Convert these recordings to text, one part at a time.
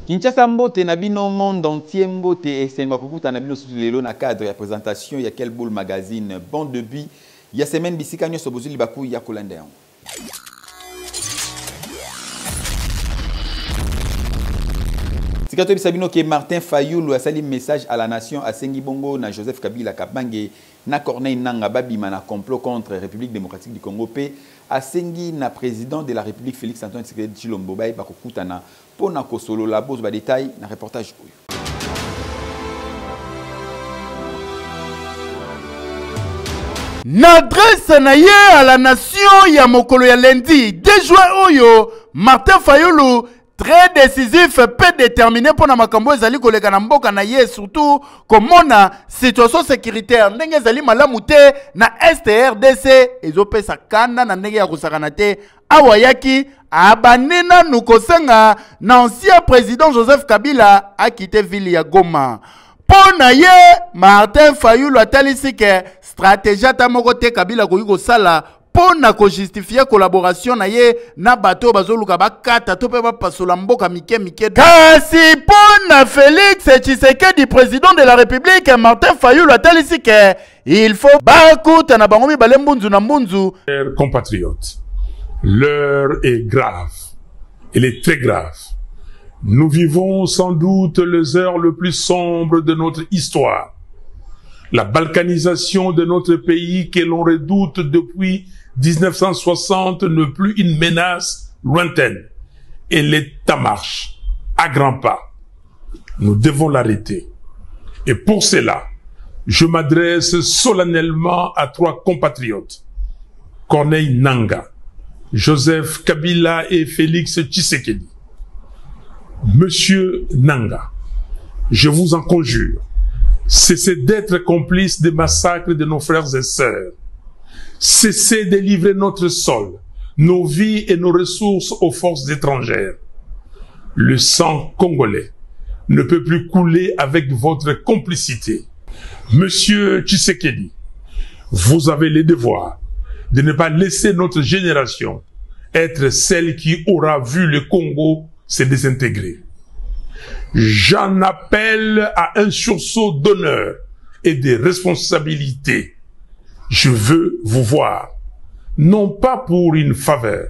Kinshasa mbote na bino monde entier mbote esenga kukuta na bino sutu lelo na cadre ya présentation ya Quel Boule magazine bon début ya semaine bisika nyoso bozuli baku ya kolanda yango. Sikato bisabino ke Martin Fayulu a sali message à la nation à Sengi Bongo na Joseph Kabila Kabange na Corneille Nanga babima na complot contre République démocratique du Congo pe a Sengi na président de la République Félix Antoine Tshisekedi Tshilombo bai bakokutana pona kosolo la bourse ba détail na reportage oyo. N'adresse naye à la nation ya mokolo ya lundi 2 juin oyo Martin Fayulu très décisif peu déterminé pour na makambo ezali koleka na mboka na ye surtout komona situation sécuritaire ndenge ezali malamu te na STRDC ezopesa kanda na ndenge ya kosakana te awayaki abanina nukosenga na ancien président Joseph Kabila a quitté ville ya Goma. Pona ye Martin Fayulu atalisi ke stratégie ta moko te Kabila koyi kosala pona ko justifier collaboration na ye na bato bazoluka bakata to pe bapasola mboka mike mike. Kasi pona Félix Tshisekedi président de la République Martin Fayulu atalisi ke il faut bakuta na bango mibale mbunzu na mbunzu. Chers compatriotes, l'heure est grave. Elle est très grave. Nous vivons sans doute les heures les plus sombres de notre histoire. La balkanisation de notre pays que l'on redoute depuis 1960 n'est plus une menace lointaine. Elle est en marche, à grands pas. Nous devons l'arrêter. Et pour cela, je m'adresse solennellement à 3 compatriotes. Corneille Nanga, Joseph Kabila et Félix Tshisekedi. Monsieur Nanga, je vous en conjure, cessez d'être complice des massacres de nos frères et sœurs. Cessez de livrer notre sol, nos vies et nos ressources aux forces étrangères. Le sang congolais ne peut plus couler avec votre complicité. Monsieur Tshisekedi, vous avez le devoir de ne pas laisser notre génération être celle qui aura vu le Congo se désintégrer. J'en appelle à un sursaut d'honneur et de responsabilité. Je veux vous voir, non pas pour une faveur,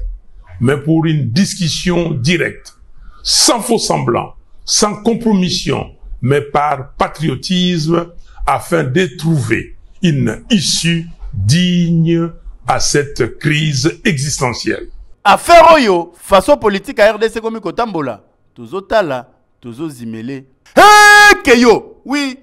mais pour une discussion directe, sans faux semblant, sans compromission, mais par patriotisme, afin de trouver une issue digne à cette crise existentielle. Affaire oyo, façon politique à RDC comme Kotambola, tous otala, tous ozimele. Hey, Keyo, oui.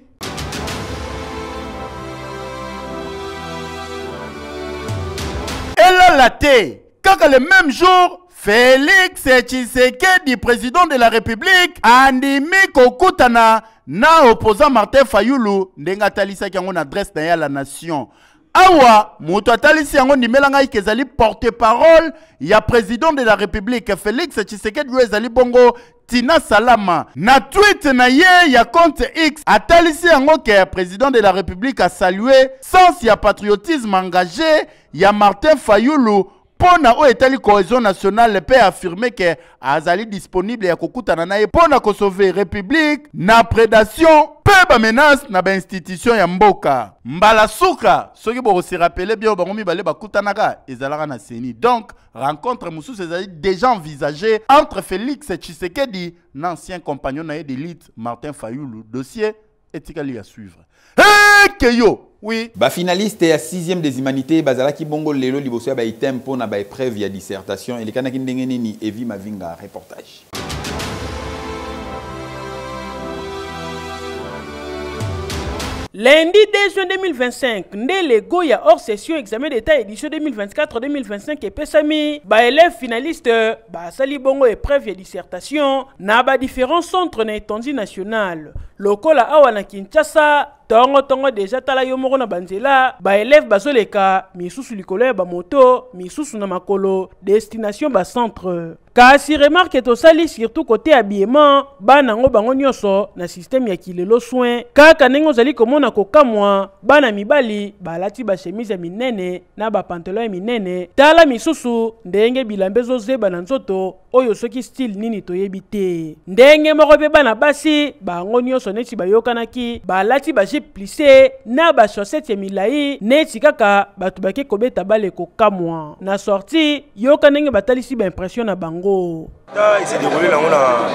Elle a la thé, car le même jour, Félix Tshisekedi, président de la République, andimi kokutana na opposant Martin Fayulu, ndenga talisa ki yango na adresse na ya la nation. Awa, moto atalisi yango nimelanga ikezali porte-parole ya président de la République Félix Tshisekedi ezali bongo Tina Salama. Na tweet na ye ya compte X atalisi yango ke président de la République a salué sens ya patriotisme engagé ya Martin Fayulu pona o etali cohésion nationale pe affirmé que azali disponible ya kokutana na ye pona ko sauver République na prédation pe ba menace na ba institution ya mboka. Mbala suka soki bo se rappeler bien bango mibale bakutanaka ezalaka na seni. Donc rencontre mususu ezali déjà envisagée entre Félix Tshisekedi na ancien compagnon na ye d'élite Martin Fayulu. Dossier etikali à suivre. Hey Keyo. Oui. Ba finaliste ya 6e des humanités bazalaki bongo lelo liboso ya ba item pona ba épreuve ya dissertation et kanaki ndenge nini Evi Mavinga reportage. Lundi 2 juin 2025, Ndele Goya hors session examen d'état édition 2024-2025 et Pesami, ba élèves finalistes, ba sali bongo épreuve et dissertation, na ba différents centres na étendue nationale. Lokola awa na Kinshasa, tongo déjà tala yo moko na banzela ba élève bazoleka misusu likolo ya ba moto misusu na makolo destination ba centre. Kasi remarque tosali surtout côté habillement bana ngo bango nyonso na système ya kilelo soin kaka ndenge ozali komona kokamwa bana mibali balati ba chemise ya minene na ba pantalon ya minene tala misusu ndenge bilambe zozeba na nzoto oyo soki style nini toyebi te ndenge moko pe bana basi bango nyonso neti bayokanaki balati ba jupe plissé na ba chaussette ya milai neti kaka batu bake kobeta bale kokamwa na sortie yoka ndenge batalisi ba impression na bango. Il s'est déroulé là, on a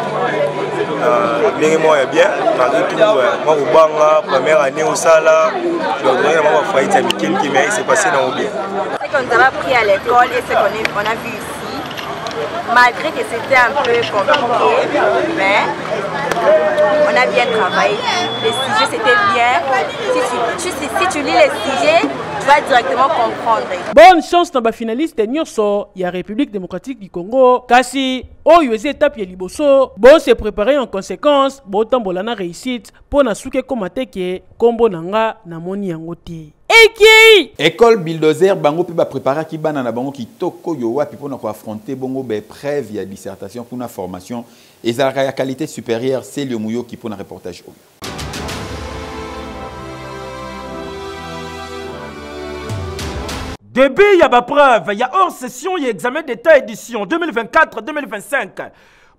bien, malgré tout, moi au Banga, première année au Sala, je dois donner ma faillite à Mikel qui s'est passé dans le bien. Ce qu'on a appris à l'école et ce qu'on a vu ici, malgré que c'était un peu compliqué, mais on a bien travaillé. Les sujets c'était bien. Si tu lis les sujets, tu vas directement comprendre. Bonne chance dans la finaliste nyonso ya République démocratique du Congo. Kasi oyo ezi étape ya liboso, bon se préparer en conséquence, bon tambola na réussite pour na suke komateke kombo nanga na moni yango te. École Bulldozer bango pe ba préparer ki bana na bango ki toko yo wapi pour na ko affronter bongo be preuve ya dissertation pour na formation et za la qualité supérieure c'est le muyo qui pour na reportage oyo. Début, il y a ma preuve, il y a hors session, il y a examen d'état édition 2024-2025.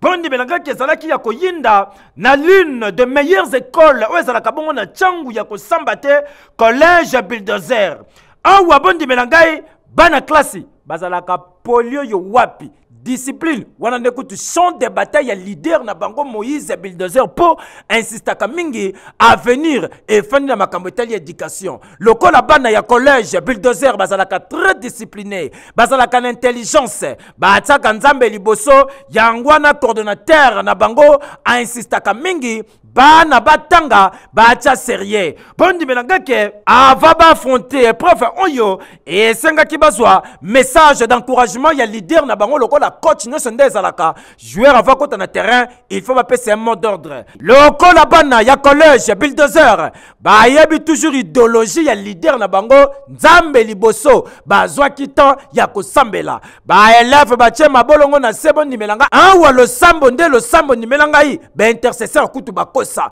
Bon, il y a qui a koyinda na l'une des meilleures écoles où est-ce que na Tchangou ya ko sambate collège Bulldozer. Ah ou bon di melangai bana classe bazalaka polio yo wapi discipline wana ndekutu champ de bataille leader na bango Moïse Bulldozer pour insister kamingi à venir et faire na makambo tali éducation lokola bana ya collège Bulldozer bazalaka très discipliné bazalaka na intelligence baataka nzambe liboso yangwana coordonnateur na bango a insister kamingi bana batanga bacha sérieux bondi melangake ava ba affronter épreuve oyo et senga ki bazwa message d'encouragement ya leader na bango lokola coach no sonde zalaka joueur avant kota na terrain il faut passer un mot d'ordre lokola bana ya collège Bulldozer ba yebi toujours idéologie ya leader na bango nzambe liboso bazwa kitan ya kosambela ba élève ba chema bolongo na sebo ni melanga awa lo sambo nde lo sambo ni melanga yi ba intercesseur kutu ba ça.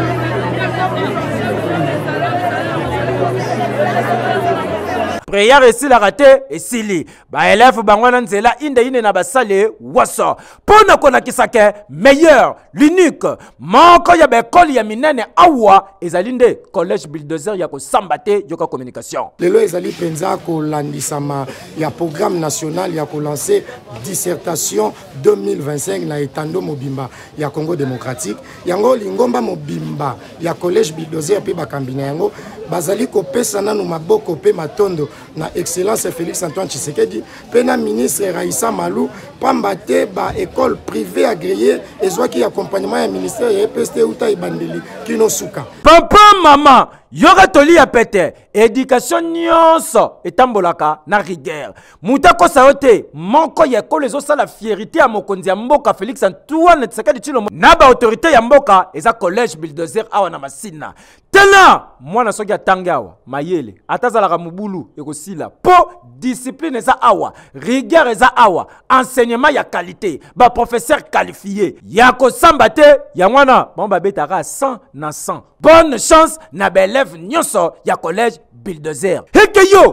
Prière ici la raté et sili. Ba élève bangwana nzela inde na basale waso. Pona kona kisake meilleur, l'unique. Moko ya ba école ya minene awa ezalinde collège Bulldozer ya ko sambate yoka communication. Lelo ezali penza ko landisama ya programme national ya ko lancer dissertation 2025 na etando mobimba ya Congo démocratique. Yango lingomba mobimba ya collège Bulldozer pe bakambina yango bazali ko pesa nanu maboko pe matondo na excellence Félix Antoine Tshisekedi pena ministre Raissa Malou pambate ba école privée agréée ezwaki accompagnement ya ministère ya EPST uta ibandeli kino suka papa mama yoka toli ya pete éducation nyonso etambolaka na rigueur muta ko saote moko ya école ezo la fierté ya mokonzi ya mboka Félix Antoine Tshisekedi Tshilombo na ba autorité ya mboka eza collège Bulldozer awa na masina tena mwana soki atangawa mayele atazalaka mubulu ekosila po discipline eza awa rigueur eza awa enseignement ya qualité ba professeur qualifié ya kosamba te ya mwana bomba betaka 100 na 100 bonne chance na bélève nyonso ya collège Bulldozer.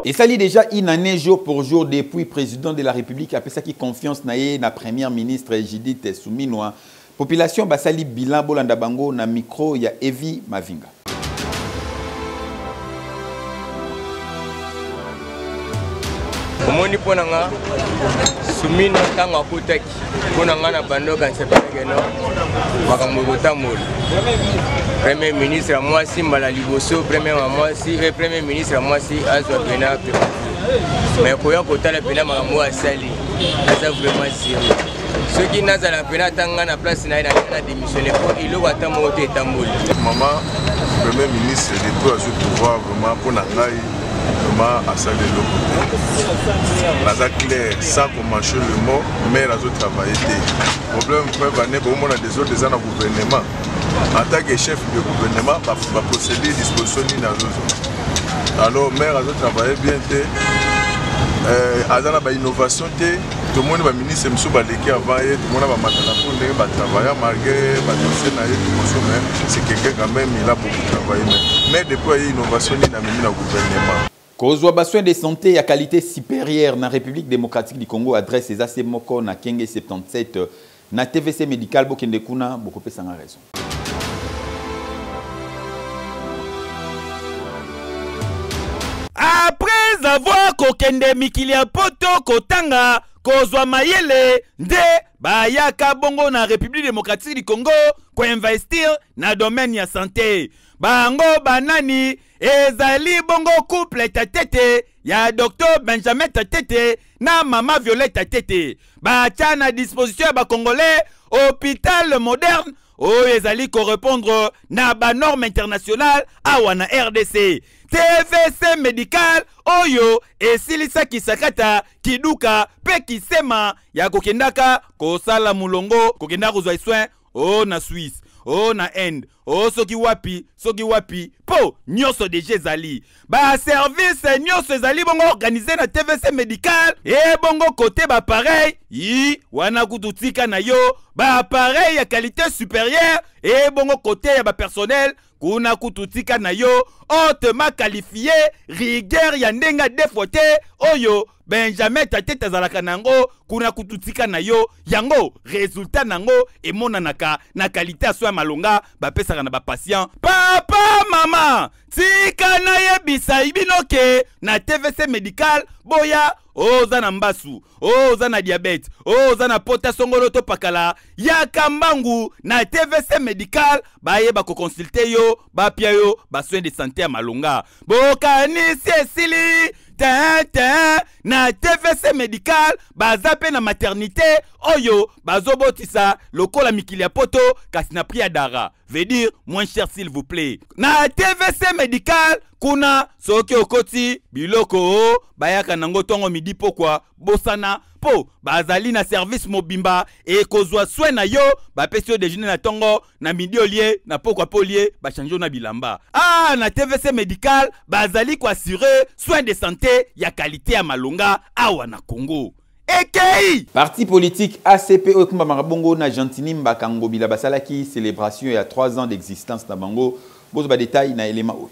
Et ça lit déjà une année jour pour jour depuis président de la République après ça qui confiance naie na première ministre Judith Suminwa population basali bilan bolanda bango na micro ya Evi Mavinga. Omoni pona nga Sumino tanga akutaki pona nga na bandoka nsepelekeno makambo kotambola premier ministre moi si mbala liboso premier ministre moi si azwa pena mais koya kotala pena makambo asali aza vraiment sérieux soki nazala pena tanga na place na démissionner pour iloko ata moko te etamboli maman premier ministre de tout azwi pouvoir vraiment pona ngai vraiment à ça de l'autre. Naza clair, sans commencer le mot, mais la autres travailler. Le problème, on a des autres dans le gouvernement. En tant que chef de gouvernement, va procéder à disposition de la alors, maire a travaillé bien. Azana ba innovation te tout le monde va ministre monsieur Baleki avant et tout le monde va matala pour ne pas travailler malgré ba dossier na mais c'est quelqu'un quand même il a beaucoup travaillé mais depuis innovation ni na mimi na gouvernement kozwa besoin de santé à qualité supérieure na République démocratique du Congo adresse les AC moko na Kenge 77 na TVC médical bokende kuna beaucoup pesa nga raison. Après avoir kokende mikili ya poto kotanga kozwa mayele nde bayaka bongo na République démocratique du Congo ko investir na domaine ya santé. Bango banani ezali bongo couple tatete ya Dr Benjamin Tatete na Mama Violette Tatete. Bacha na disposition ba congolais hôpital moderne oyo ezali correspondre na ba norme internationale awa na RDC. TVC médical oyo esilisa kisakata kiduka pe kisema ya kokendaka kosala mulongo kokenda kozwa soin o na Suisse o na Inde o soki wapi po nyoso deje zali ba service nyoso zali bongo organisé na TVC médical e bongo côté ba pareil yi wana kututika na yo ba appareil ya qualité supérieure e bongo côté ya ba personnel kuna kututika na yo hautement qualifié rigueur ya ndenga defote oyo Benjamin Tatete azalaka nango kuna kututika na yo yango résultat nango emonanaka na qualité ya soin malonga bapesaka na ba patient papa mama tika na yebisa ibinoke na TVC médical boya oza na mbasu oza na diabète oza na pota songolo to pakala ya kambangu na TVC médical baye ba ko consulter yo ba pia yo ba soin de santé ya malonga bokanisi esili na TVC médical bazape na maternité oyo bazobotisa lokola mikili ya poto kasi na prix dara veut dire moins cher s'il vous plaît na TVC médical kuna soki okoti biloko bayaka nango tongo midi pokwa bosana po bazali na service mobimba e kozwa soin na yo bapesi yo déjeuner na tongo na midi olie na pokwa polie bachange na bilamba na TVC médical bazali ko assurer soin de santé ya qualité ya malonga awa na Congo. EKI Parti politique ACP Okumba Marabongo na Gentini Mbakango bila basalaki célébration il y a 3 ans d'existence na bango bozo ba détail na élément oyo.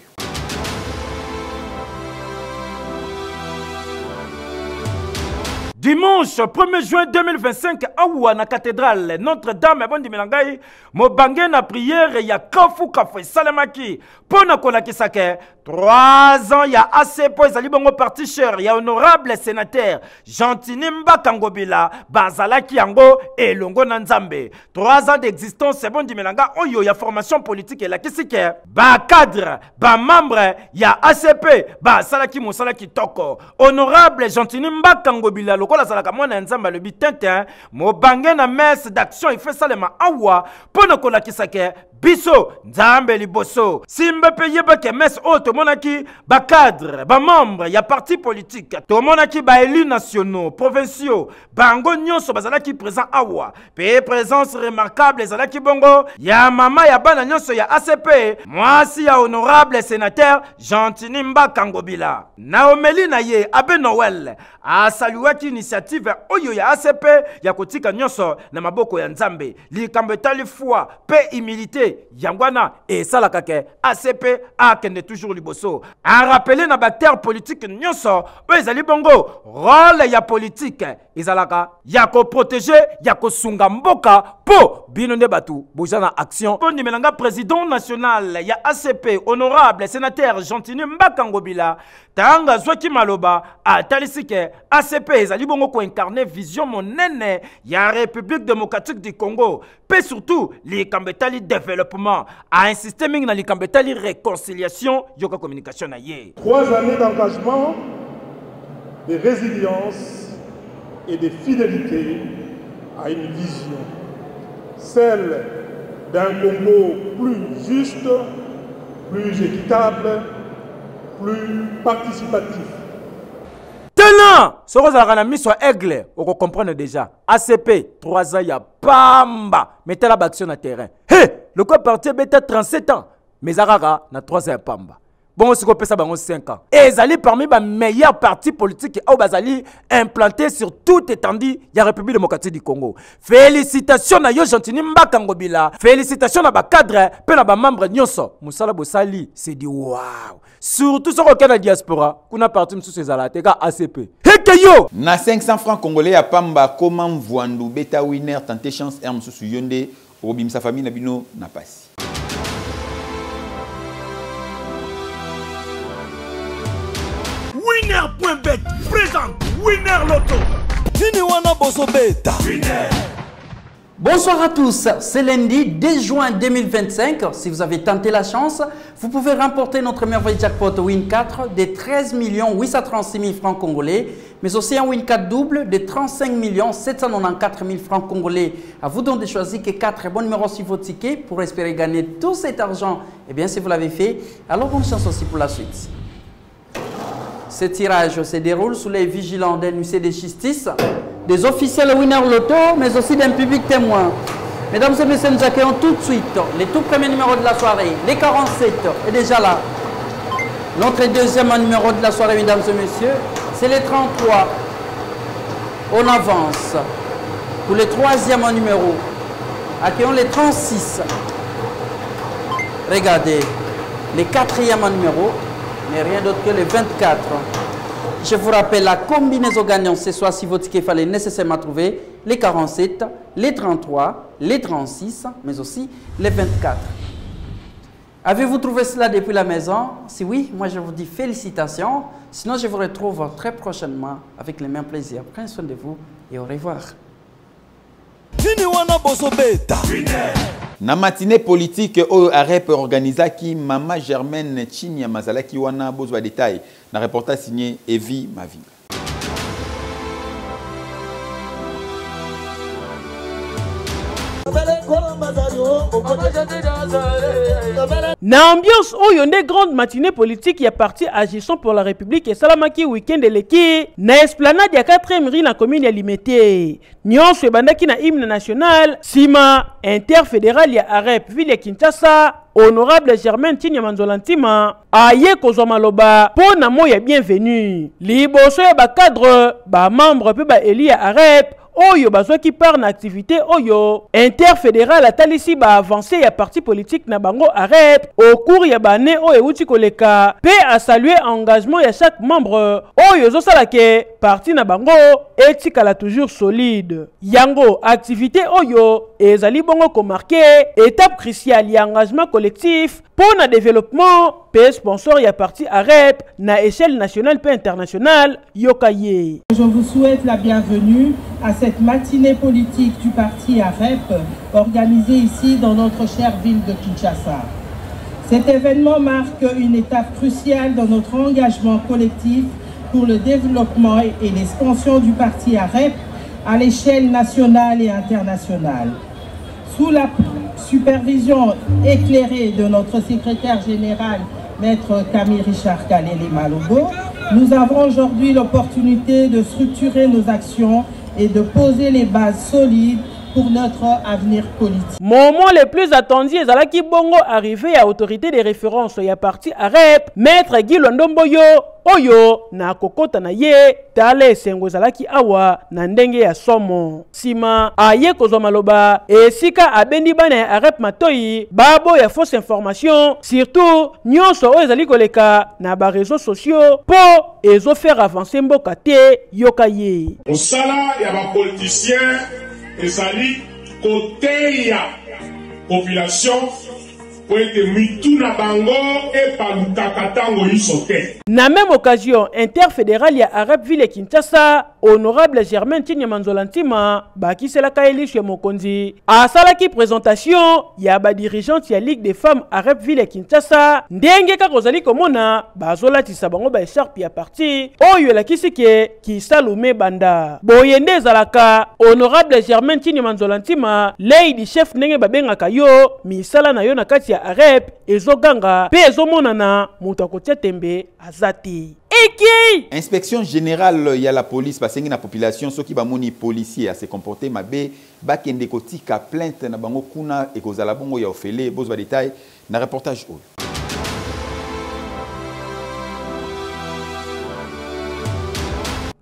Dimanche 1er juin 2025, à la cathédrale Notre-Dame, Bondi Melangai, Mobange na prière ya Kafu Kafé Salamaki, Pona Kolakisake, 3 ans ya ACP, Zalibongo parti cher, ya honorable sénateur, Gentinimba Kangobila, Bazalaki Yango et Longo Nanzambe. 3 ans d'existence, Bondi Melanga, Oyo, ya formation politique et la Kisike, ba cadre, ba membre, ya ACP, ba Salaki Mosalaki Toko, honorable Gentinimba Kangobila, Lokola Salaka Mwana Nzamba, le bitintin, Mobange na messe d'action, il fait salema awa, Pona Kolakisake, Biso, Nzambe Liboso, Simbe Peyeba ke mes auto monaki, ba cadre, ba membre, ya parti politique, to monaki ba élus nationaux, provinciaux, bango nyonso bazalaki présent awa, pe présence remarquable zalaki bongo, ya mama ya bana nyonso ya ACP, mwasi ya honorable sénateur Gentinimba Kangobila. Naomeli na ye Abe Noël, a saluaki initiative oyo ya ACP ya kotika nyonso na maboko ya Nzambe, likambo etali foi, pe humilité Yangwana et Salakake ACP a kende toujours liboso a rappelé na bactère politique nyonso ezali bongo rôle ya politique ezalaka ya ko protéger ya ko sunga mboka po bino nde batu bojana action Bondi Melanga président national ya ACP honorable sénateur Gentinimba Kangobila tanga zwaki maloba a talisike ACP ezali bongo ko incarner vision monene ya République démocratique du Congo pe surtout les kambetali développement a insisté sur la réconciliation yoka communication na ye. 3 années d'engagement, de résilience et de fidélité à une vision, celle d'un Congo plus juste, plus équitable, plus participatif. Tenant, ce que vous avez mis sur Aigle, vous comprenez déjà. ACP, 3 ans, il y a Pamba. Mettez la action à terrain. Hé, le quoi parti bêta 37 ans. Mais Zarara, na 3 ans, Pamba. Bon, c'est qu'on peut ça 5 ans. Et ils allaient parmi les meilleurs partis politiques qui ont implantés sur toute étendue de la République démocratique du Congo. Félicitations à Yo Gentini Mbakangobila. Félicitations à cadre et à membres de Nyonso. Moussala Bossali, c'est du waouh. Surtout sur le diaspora, qu'on a parti sous ces alates, ACP. Hekeyo! Na 500 francs congolais à Pamba, comment Vouandou, Beta Winner, tenter chance, Herm sous Yonde, Robim sa famille, Nabino, n'a pas si. Winner.bet présente Winner Loto. Bonsoir à tous, c'est lundi 2 juin 2025. Si vous avez tenté la chance, vous pouvez remporter notre merveille jackpot Win 4 de 13 836 000 francs congolais, mais aussi un Win 4 double de 35 794 000 francs congolais. À vous donc de choisir que 4 bons numéros sur votre ticket pour espérer gagner tout cet argent. Et bien, si vous l'avez fait, alors bonne chance aussi pour la suite. Ce tirage se déroule sous les vigilants d'un huissier de justice, des officiels Winner Loto, mais aussi d'un public témoin. Mesdames et messieurs, nous accueillons tout de suite les tout premiers numéros de la soirée. Les 47 est déjà là. Notre deuxième numéro de la soirée, mesdames et messieurs, c'est les 33. On avance. Pour le troisième numéro, accueillons les 36. Regardez, les quatrième numéro, mais rien d'autre que les 24. Je vous rappelle la combinaison gagnante ce soir si votre ticket fallait nécessairement trouver les 47, les 33, les 36, mais aussi les 24. Avez-vous trouvé cela depuis la maison? Si oui, moi je vous dis félicitations. Sinon, je vous retrouve très prochainement avec le même plaisir. Prenez soin de vous et au revoir. Na matinée politique au AREP organisaki Mama Germaine Chinya Mazalaki wana bozwa détail na reportage signé Evi Mavinga. Na ambiance oyo nde grande matinée politique ya parti Agissons pour la République et salamaki week-end eleki na esplanade ya 4e rue na commune ya Limete. Nyonso ebandaki na hymne national sima interfédéral ya AREP ville ya Kinshasa. Honorable Germaine Chinya Manzolantima aye kozwa maloba po na moya bienvenue. Liboso ya ba cadre ba membre pe ba eli ya AREP oyo bazwaki part na activité oyo interfédéral atalisi ba avancé ya parti politique na bango AREP au cours ya bane oyo euti koleka pe a saluer engagement ya chaque membre oyo zosala ke parti na bango etikala toujours solide. Yango activité oyo ezali bongo ko marquer étape cruciale ya engagement collectif pour le développement pe sponsor ya parti AREP na échelle nationale pe internationale yokaye. Je vous souhaite la bienvenue à cette matinée politique du parti AREP organisée ici dans notre chère ville de Kinshasa. Cet événement marque une étape cruciale dans notre engagement collectif pour le développement et l'expansion du parti AREP à l'échelle nationale et internationale. Sous la supervision éclairée de notre secrétaire général, Maître Camille Richard Kalele Malobo, nous avons aujourd'hui l'opportunité de structurer nos actions et de poser les bases solides pour notre avenir politique. Moment le plus attendu est Zalaki Bongo arrivé à autorité de référence ya parti AREP, Maître Guy Londomboyo, Oyo, na kokota na ye, tale sengo Zalaki awa, na ndenge ya somo. Sima, aye kozwa maloba, et sika abendi bane AREP matoi, babo ya fausse information, surtout, nyonso o ezali koleka na ba réseaux sociaux, po ezo faire avancer mboka te yokaye. Au sala, ya ba politicien, ezali côté ya population pour être mitu na bango et paluka tango isote. Na même occasion, interfédéral ya AREP ville Kinshasa, honorable Germaine Chinya Manzolantima, baki selaka elishe mokonzi. Asalaki présentation ya ba dirigeante ya Ligue des femmes AREP ville Kinshasa, ndenge ka kozali komona bazola tisabango ba écharpe ya parti, oyo la kisike ki salume banda. Boyende zalaka, honorable Germaine Chinya Manzolantima, lady chef ndenge babengaka yo, misala na yo na kati ya ya arep ezoganga pe ezomonana moto akotia tembe azati. Inspection générale y a la police parce que la population ceux qui ba moni policier à se comporter mabe ba kende kotika plainte na bango kuna et kozala bongo ya ofele bozo ba détail na reportage oyo.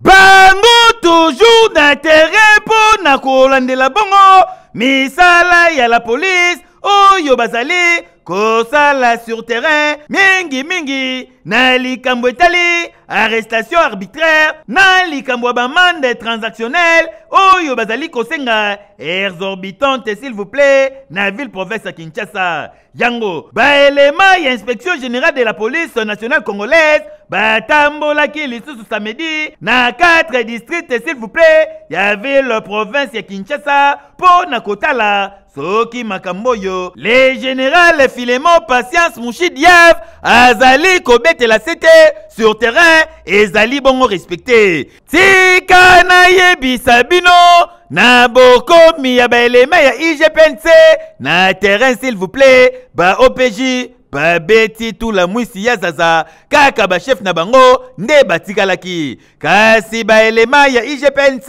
Bango toujours d'intérêt pour na kolandela bongo misala ya la police oyo bazali kosala sur terrain mingi na likambo etali arrestation arbitraire na likambo bamande transactionnelle oyo bazali kosenga exorbitante s'il vous plaît na ville province à Kinshasa. Yango ba élément ya inspection générale de la police nationale congolaise batambolaki lisusu samedi na 4 districts s'il vous plaît ya ville province ya Kinshasa po na kotala soki makamboyo le général Filemon Patience Mouchidiav azali kobete la CT sur terrain ezali bongo respecté tika na yebisa bino na bokomi ya baelema ya IGPNC na terrain s'il vous plaît ba OPJ ba beti tout la mwisi ya zaza kaka ba chef na bango nde batikalaki kasi ba elema ya IGPNC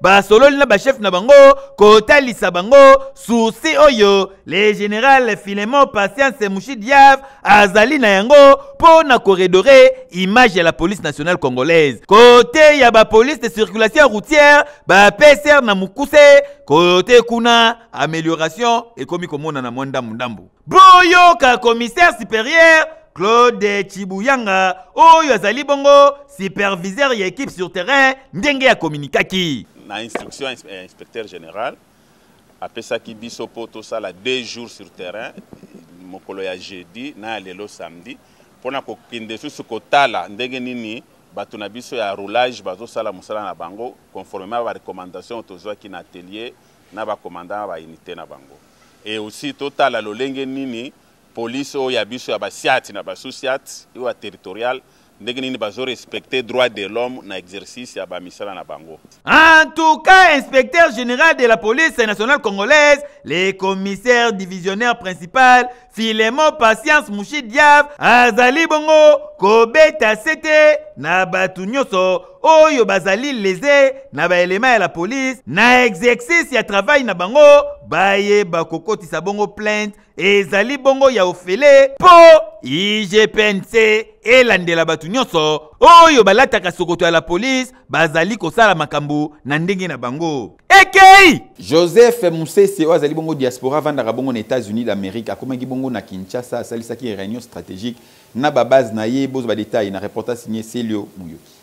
ba sololi na ba chef na bango kotalisa bango souci oyo le général Filemon Patience Mouchidiav azali na yango po na corridore image ya la police nationale congolaise côté ya ba police de circulation routière ba PCR na mukuse côté kuna amélioration ekomi komona na mwanda mundambu boyo ka commissaire supérieur Claude Chibuyanga oyo azali bongo superviseur ya équipe sur terrain ndenge ya communicaki na instruction inspecteur général apesaki biso po tosala 2 jours sur terrain mokolo ya jeudi na lelo samedi pona kokende susu kotala ndenge nini bato na biso ya roulage bazosala mosala na bango conformément ba recommandation tozwaki na atelier na ba commandant ba unité na bango et aussi total à lolenge nini police o ya biso ya basiati na basociat yo territorial ndenge nini bazo respecter droit de l'homme na exercice ya ba misala na bango. En tout cas, inspecteur général de la police nationale congolaise, le commissaire divisionnaire principal Filemon Patience Mouchidiav azali bongo kobeta sete na batu nyoso oyo bazali lese na ba élément ya la police na exercice ya travail na bango baye bakokotisa bongo plainte ezali bongo ya ofele po IGPNC elandela batu nyonso oyo balataka sokoto ya la police bazali kosala makambo na ndenge na bango. Ekei Joseph Musese oyo azali bongo diaspora vandaka bongo na États-Unis d'Amérique akomaki bongo na Kinshasa asalisaki réunion stratégique na ba base na ye bozo ba détail na reportage signé Celio Muyoki.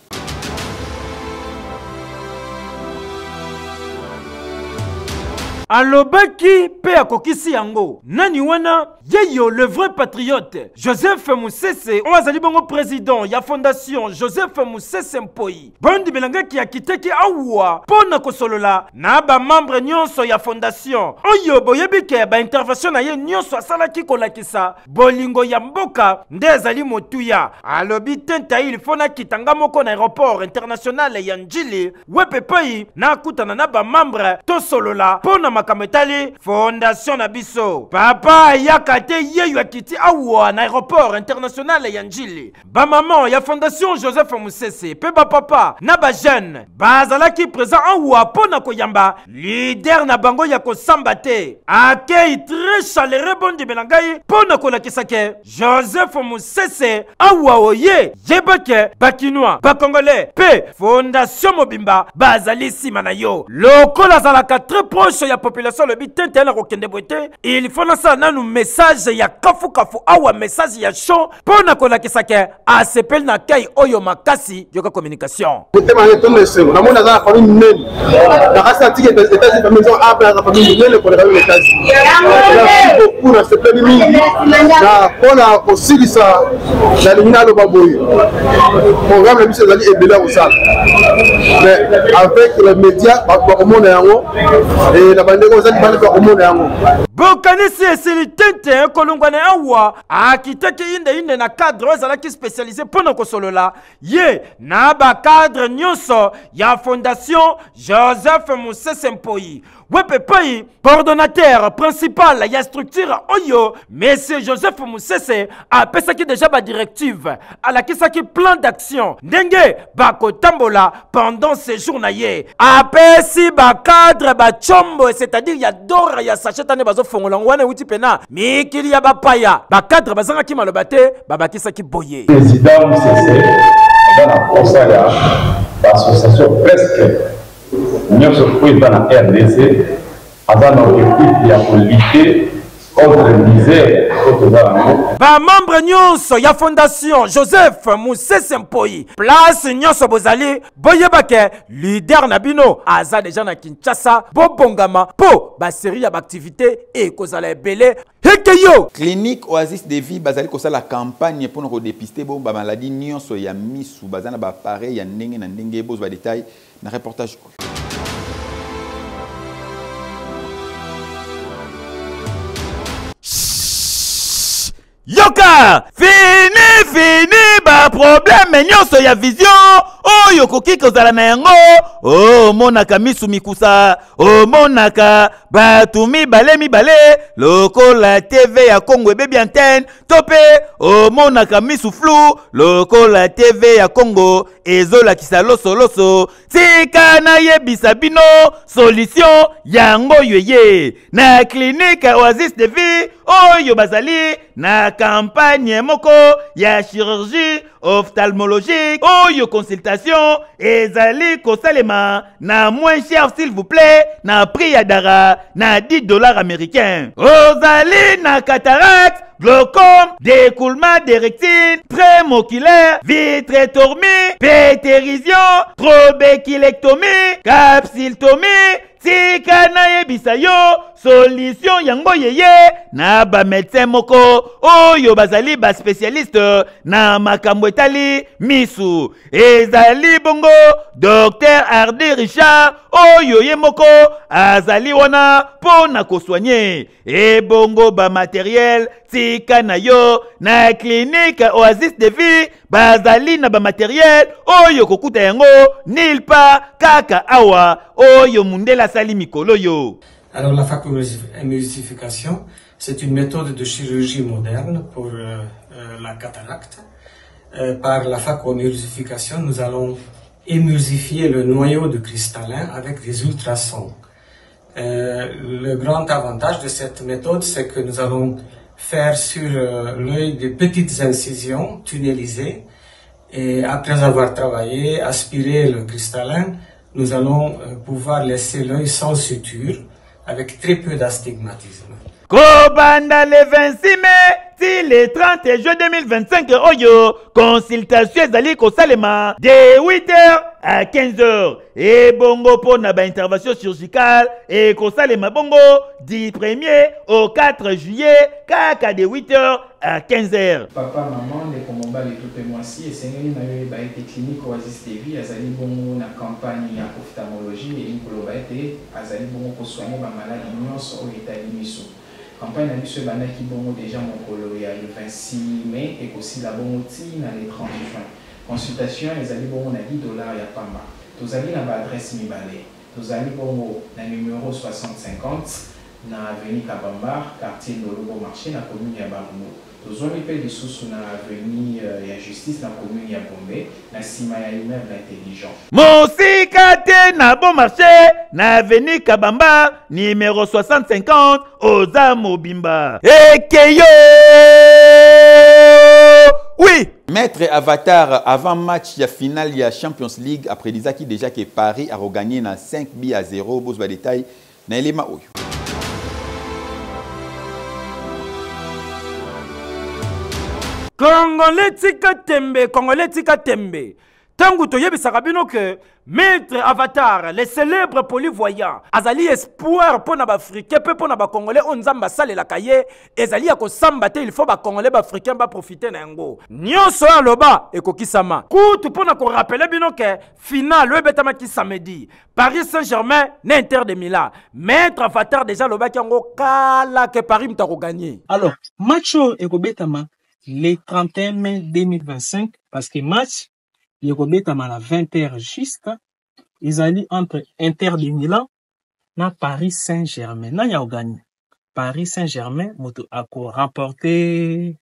alobaki pe akokisi yango nani wana yeyo le vrai patriote Joseph Musese oyo azali bongo président ya fondation Joseph Musese Mpoi bondi belangaki akiteki awa pona kosolola na ba membre nyonso ya fondation oyo boyebike ba intervention na ye nyonso asalaki kolakisa bolingo ya mboka nde azali motuya alobi tenta il fona kitanga moko na aéroport international ya Njili wepe pai na kutana na ba membre to solola pona makametali fondation na biso papa yakate yeyo akiti awa na aéroport international ya Njili ba maman ya fondation Joseph Musese pe ba papa na ba jeune bazalaki présent awa pona koyamba leader na bango ya kosamba te accueil très chaleureux bondi belangai pona kolakisa ke Joseph Musese awa oye yebake bakinois ba congolais pe fondation mobimba bazali sima na yo lokola zalaka très proche ya population le bitente na kokende boite il faut na ça nanu message ya kafu kafu awa message ya show pona kolakisa ke asepel na kai oyo makasi yoka communication tema netonde sebo na mona za famille nene na kasa tike États-Unis famille zo apa za famille nene pour les États-Unis beaucoup na sepeli mingi na pona kosilisa na linalo baboyo programme le biso zali ebela osala mais avec les médias ba komona yango et na ba ndenge ozali bana kwa komona yango bokanisi esili tente kolongwana awa akitaki inde na cadre ezalaki spécialisé mpona kosolola ye na bacadre nyonso ya fondation Joseph Musese Mpoi wepe pai coordonnateur principal ya structure oyo monsieur Joseph Musese apesaki déjà ba directive alakisaki plan d'action ndenge bakotambola pendant ces jours na ye apesi bacadre bachombo c'est-à-dire ya dora ya sachetane bazofongola wana uti pena mikili ya bapaya bacadre bazangaki maloba te babakisaki boye président Musese dans la conseil ya l'association presque nyonso oyo na RDC aza na objectif ya kolite contre misère bamembre nyonso ya fondation Joseph Musese Mpoi place nyonso bozali boyebake leader na bino aza deja na Kinshasa bobongama po basérie ya baactivité ekozala ebele hekeyo clinique Oasis de Vie bazali kosala campagne pour nous dépister bon ba maladie nyonso ya misu bazana ba pareil ya ndenge na ndenge bozo ba détail na reportage. Yoka fini ba problème nyonso ya vision oyo koki kozala na yango monaka misu mikusa monaka batu mibale lokola TV ya Congo ebebi antenne tope monaka misu flou lokola TV ya Congo ezolakisa loso tika na yebisa bino solution yango yoye na clinique Oasis de Vie oyo bazali na campagne moko ya chirurgie ophtalmologique oyo consultation ezali kosalema na moins cher s'il vous plaît na prix ya dara na $10 américains ozali na cataracte glaucome, découlement des rectines, prémoculaire, vitrectomie, pétérision, trobéculectomie, capsultomie, tika na yebisa yo solution yango yeye na ba médecin moko oyo bazali ba spécialiste na makambo etali misu ezali bongo Dr Hardy Richard oyo ye moko azali wana pona kosoigner e bongo ba matériel tika na yo na clinique Oasis de Vie bazali na ba matériel oyo kokuta yango nilpa kaka awa oyo mundela sali mikolo yo. Alors la phacoémulsification, c'est une méthode de chirurgie moderne pour la cataracte. Par la phacoémulsification, nous allons émulsifier le noyau de cristallin avec des ultrasons. Le grand avantage de cette méthode, c'est que nous allons faire sur l'œil des petites incisions tunnelisées et après avoir travaillé, aspiré le cristallin, nous allons pouvoir laisser l'œil sans suture avec très peu d'astigmatisme. Kobanda le 26 mai, si le 30 juin 2025, oyo, consultation ezali kosalema de 8h à 15h. Et bongo pour na ba intervention chirurgicale et kosalema bongo du 1er au 4 juillet, kaka de 8h à 15h. Papa, maman, les combats et tout le mois-ci, et c'est une clinique Oasis de Vie, azali bongo na campagne ya ophtalmologie et une colobaité, azali bongo pour soigner ma maladie nyonso au Italie miso. Campagne na biso banaki bongo déjà mon colo ya le 26 mai et aussi la bongo ti na le 30 juin. Consultation ezali bongo na $10 ya pamba. Tozali na ba adresse mibale. Tozali bongo na numéro 6050 na avenue Kabambar, quartier Ndolobo marché na commune ya Bango. Tozoni pe lisusu na avenue ya Justice na commune ya Bombe na sima ya immeuble intelligent. Mosika te na bon marché na avenue Kabamba numéro 6050 Oza Mobimba. Ekeyo! Oui! Maître Avatar avant match ya finale ya Champions League après Dizaki déjà que Paris a regagné na 5-0 bos ba détail na elema oyo. Congolais tika tembe Tangu toyebisaka bino que Maître Avatar, les célèbres polyvoyants, azali espoir pour na Africains, pour na Congolais, on zamba sale la kaye, ezali ako sambate, il faut ba Congolais ba Africains ba profiter na ngo. Nyonso aloba ekokisama. Kutu pour na ko rappeler bino que final le betama ki samedi. Paris Saint-Germain n'Inter de Milan. Maître Avatar déjà loba ki ngo kala que Paris mta ko gagner. Alors, match ekobetama le 31 mai 2025 parce que match il y a la 20h juste. Ils allaient entre Inter de Milan et Paris Saint-Germain. Nan ya gagné. Paris Saint-Germain moto a remporté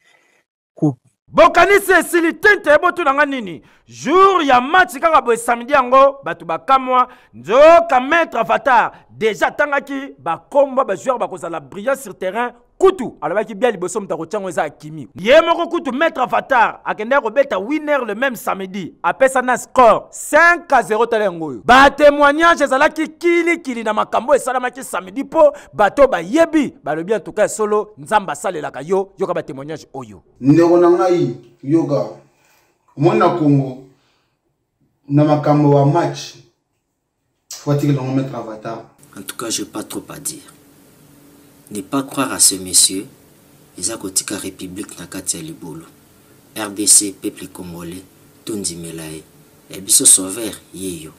coupe. Bokanise silitente ebotu nanga nini. Jour ya match kaka boy samedi yango batu bakamwa nzoka Maître Avatar déjà tangaki ba komba ba joueur ba kozala brillant sur terrain. Kutu alobaki bien liboso mutako tiango eza akimi ye moko kutu Maître Avatar akende kobeta winner le même samedi apesa na score 5-0 talengoyo ba témoignage ezalaki kili na makambo esalamaki samedi po bato bayebi balobi en tout cas solo nzamba salelaka yo yoka ba témoignage oyo ndeko na ngai yoka mona Congo na makambo wa match faut-il Maître Avatar. En tout cas, je n'ai pas trop à dire. Ne pas croire à ce monsieur, les Akotika République Nakatia Libolo, RDC, peuple congolais, Tondi Melaye, et biso sauveur, Yeyo,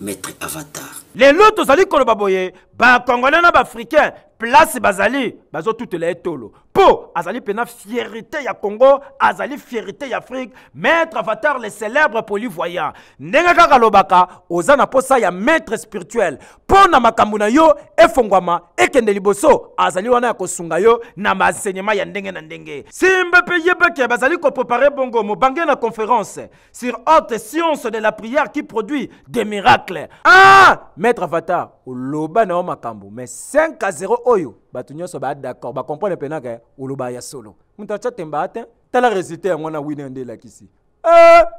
Maître Avatar. Les lotos zali kolobaboye, ba Congolais na ba Africain, place bazali, bazo toutes les tolo. Po, azali pena fierté ya Congo, azali fierté ya Afrique, Maître Avatar le célèbre polyvoyant. Ndenga kaka lobaka, ozana posa ya maître spirituel. Po na makambu na yo, efongwama, ekende liboso, azali wana ya kosunga yo, na enseignement ya ndenge na ndenge. Simbe pe yebeke, bazali ko préparer bongo, mobange na conférence, sur haute science de la prière qui produit des miracles. Ah, Maître Avatar, oloba na makambu, mais 5-0 oyo. Batu nyonso ba d'accord, ba comprendre pena ke oloba ya solo. Mutacha temba atin, tala résultat ngona wine ndela kisi.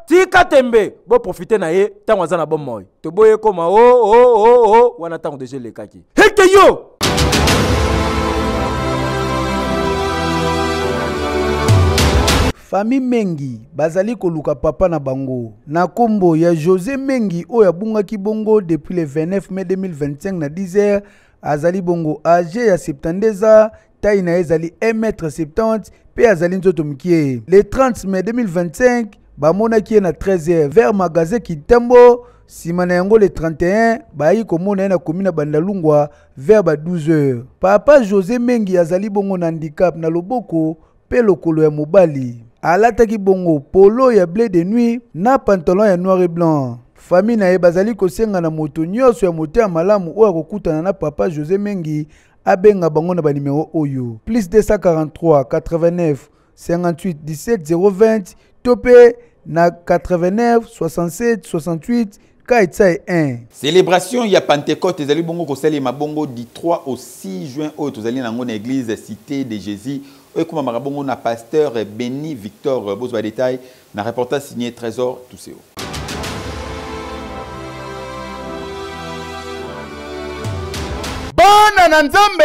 Tika tembe, bo profiter na ye, tango azana bon moy. To boye koma wana tango déjà le kaki. Heke yo! Famille Mengi bazali koluka papa na bango na kombo ya José Mengi oyo abungaki bongo depuis le 29 mai 2025 na 10h azali bongo âgé ya 72 ans taille na ezali 1m70 pe azali nzoto mikie. Le 30 mai 2025 bamonaki na 13h vers magasin Kitembo sima na yango le 31 bayi komona na komina Bandalungwa vers ba 12h. Papa José Mengi azali bongo na handicap na loboko pe lokolo ya mobali. Alataki bongo polo ya blé de nuit na pantalon ya noir et blanc. Famille na ye bazali kosenga na moto nyonso ya moto ya malamu oyo akokutana na papa José Mengi abenga bango na ba numéro oyo plus 243 89 58 17 020 topé na 89 67 68 1. Célébration ya Pentecôte ezali bongo kosali mabongo du 3 au 6 juin oyo tozali nango na église Cité de Jésus. Comme Marabongo na pasteur Béni Victor Bozwa détail na reportage signé Trésor Tousseo. Bona Nzambe,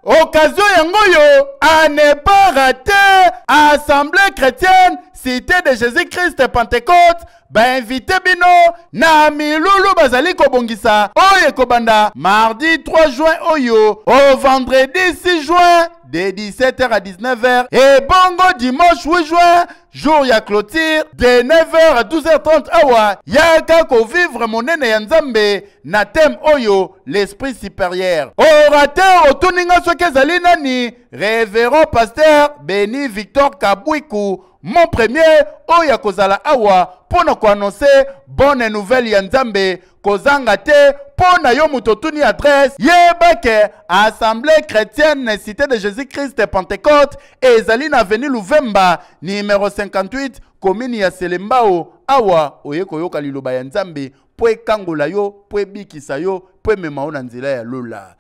occasion yangoyo à ne pas rater Assemblée chrétienne Cité de Jésus-Christ Pentecôte. Ba invité bino na milulu bazali kobongisa oye kobanda mardi 3 juin oyo au vendredi 6 juin de 17h à 19h et bongo dimanche 8 juin jour ya clôture de 9h à 12h30 awa yaka ko vivre monene ya Nzambe na thème oyo l'esprit supérieur. Orateur otuninga soki ezali nani révérend pasteur Béni Victor Kabwiku mon premier oya kozala awa pona ko annoncer bonne nouvelle ya Nzambe kozanga te pona yo mutotuni adresse yebake Assemblée chrétienne Cité de Jésus-Christ Pentecôte ezali na avenue Louvemba numéro 58 commune ya Selembao awa oyeko yoka liloba ya Nzambe po ekangola yo po ebikisa yo po emema na nzela ya lola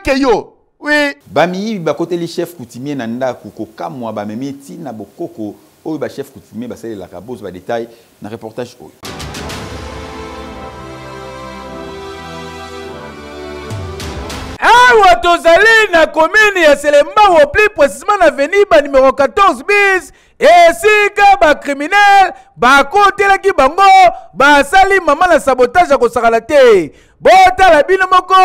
ke yo. Oui. Bami bakote li chef coutumier na ndako kokamwa bamemi tina bokoko oyo ba chef coutumier basali la kabose ba détail na reportage oyo. Ah Awa tozali na commune ya Selembao, plus précisément na avenue numéro 14 bis. Esika ba criminel ba kotelaki bango ba sali mama na sabotage ya kosakala te. Botala bino moko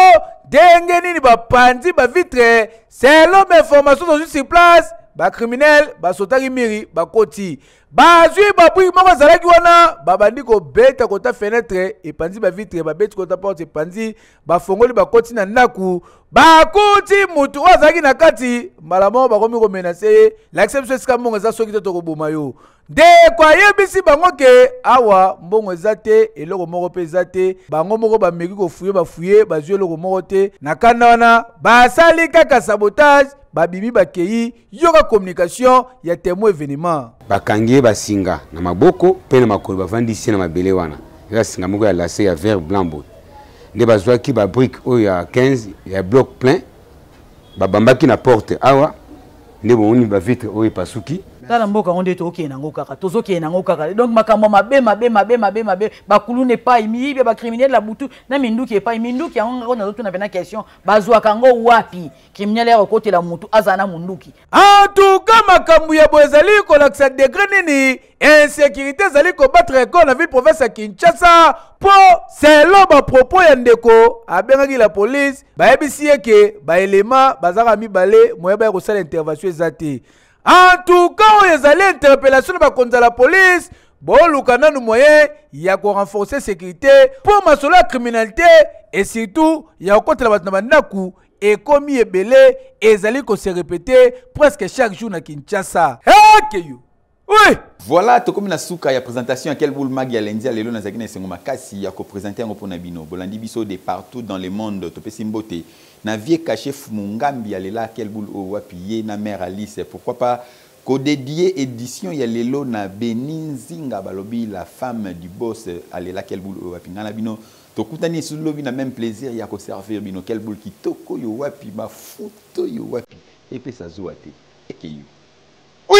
ndenge nini ba panzi ba vitre selon information sur place ba criminel ba sotaki miri ba koti. Bazui babui moko zalaki wana babandi ko beta kota fenêtre et panzi ba vitre ba beti kota porte panzi ba fongoli ba koti na ndaku ba kuti mutu wazaki na kati malamo ba komi ko menacer l'exception ska mongo za soki to ko boma yo de kwa yebisi bango ke awa mbongo ezate eloko moko pe ezate bango moko ba meki ko fuye bazui eloko moko te na kanda wana ba sali kaka sabotage babimi bakei yoka communication ya témoin événement bakangi basinga na maboko pe na makolo bavandisi na mabele wana ya singa moko ya lase ya vert blanc boy nde bazwaki ba brique oyo ya 15 ya bloc plein babambaki na porte awa nde bomoni ba vitre oyo pasuki tala mboka onde to okena ngo kaka tozokena ngo kaka donc makambo mabe bakulu ne pas imibe ba criminel la butu na minduki epa minduki yango na zoto na pena question bazwaka ngo wapi criminel ya kote la mutu azana munduki en tout cas makambo ya bozali ko laksa degré nini insécurité zali ko battre ko na ville province ya Kinshasa po selon ba propos ya ndeko abengaki la police ba ebisi yeke ba élément bazaka mibale moyeba ya kosala intervention ezate. En tout cas, il y a l'interpellation de la police. Bon, le moyen, il y a qu'on renforcer la sécurité pour ma la criminalité et surtout, il y a encore la bandaku et comme il est belé, et ils se répéter presque chaque jour à Kinshasa. Oui. Voilà, tout comme la souka, il y a présentation à quel boule mag, il y a lundi, à l'élo, dans la Sengoma Kassi, il y a présenté un peu Nabino, Bolandi Bisso de partout dans le monde, Topé Simbote, na vie caché Fumungambi, il y a là, quel boule au wapiye, na mère Alice, pourquoi pas, qu'au dédié édition, il y a l'élo, na Beninzinga, Balobi, la femme du boss, elle est là, quel boule au wapi, Nabino, Tokutani, sous lobby, na même plaisir, il y a qu'au servir, Bino, quel boule qui toko yo wapi, ma photo yo wapi, et puis ça zouate, et que yo. Oui!